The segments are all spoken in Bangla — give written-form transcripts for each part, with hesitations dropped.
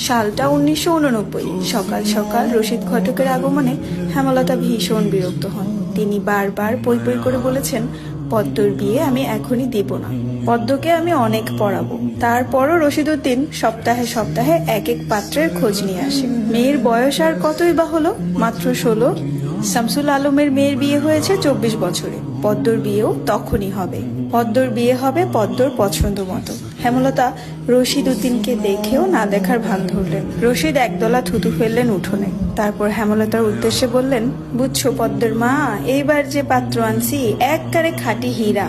সালটা 1989। সকাল সকাল রশিদ ঘটকের আগমনে হেমলতা ভীষণ বিরক্ত হন। তিনি বারবার পই পই করে বলেছেন, পদ্মর বিয়ে আমি এখনই দেব না। পদ্মকে আমি অনেক পড়াবো। তারপরও রশিদউদ্দিন সপ্তাহে সপ্তাহে এক এক পাত্রের খোঁজ নিয়ে আসে। মেয়ের বয়স আর কতই বা হলো, মাত্র 16। শামসুল আলমের মেয়ের বিয়ে হয়েছে 24 বছরে। পদ্মর বিয়েও তখনই হবে। পদ্মর বিয়ে হবে পদ্মর পছন্দ মতো। হেমলতা রশিদউদ্দিনকে দেখেও না দেখার ভান ধরলেন। রশিদ একদলা থুতু ফেললেন উঠোনে। তারপর হেমলতার উদ্দেশ্যে বললেন, বুঝছো পদ্মের মা, এইবার যে পাত্র আনছি একবারে খাঁটি হীরা।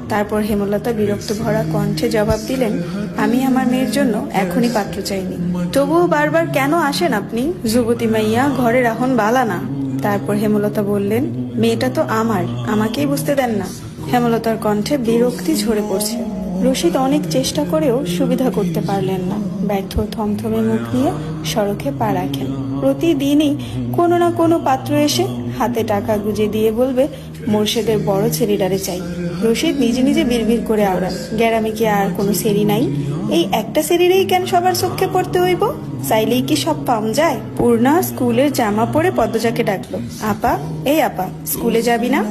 তারপর হেমলতা বিরক্ত ভরা কণ্ঠে জবাব দিলেন, আমি আমার মেয়ের জন্য এখনই পাত্র চাইনি। তবুও বারবার কেন আসেন আপনি? যুবতী মাইয়া ঘরে রাখুন বালা না। তারপর হেমলতা বললেন, মেয়েটা তো আমার, আমাকেই বুঝতে দেন না। হেমলতার কণ্ঠে বিরক্তি ঝরে পড়ছে। রশিদ অনেক চেষ্টা করেও সুবিধা করতে পারলেন না। ব্যর্থ থমথমে মুখ নিয়ে সড়কে পা রাখেন। প্রতিদিনই কোনো না কোনো পাত্র এসে হাতে টাকা গুজে দিয়ে বলবে, মোর্শেদের বড় ছেলেটারে চাই। রশিদ নিজে নিজে বিড়বিড় করে আওড়ান, গ্যারামে কি আর কোনো সেরি নাই? এই একটা সেরিরেই কেন সবার চোখে পড়তে হইব? চাইলেই কি সব পাম যায়? পূর্ণা স্কুলের জামা পরে পদ্মজাকে ডাকলো, আপা, এই আপা, স্কুলে যাবি না?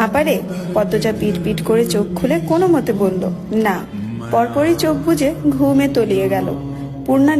আপারে। পদ্মজা পিট পিট করে চোখ খুলে কোনো মতে বলল, না। পরপরই চোখ বুজে ঘুমে তলিয়ে গেল। পূর্ণা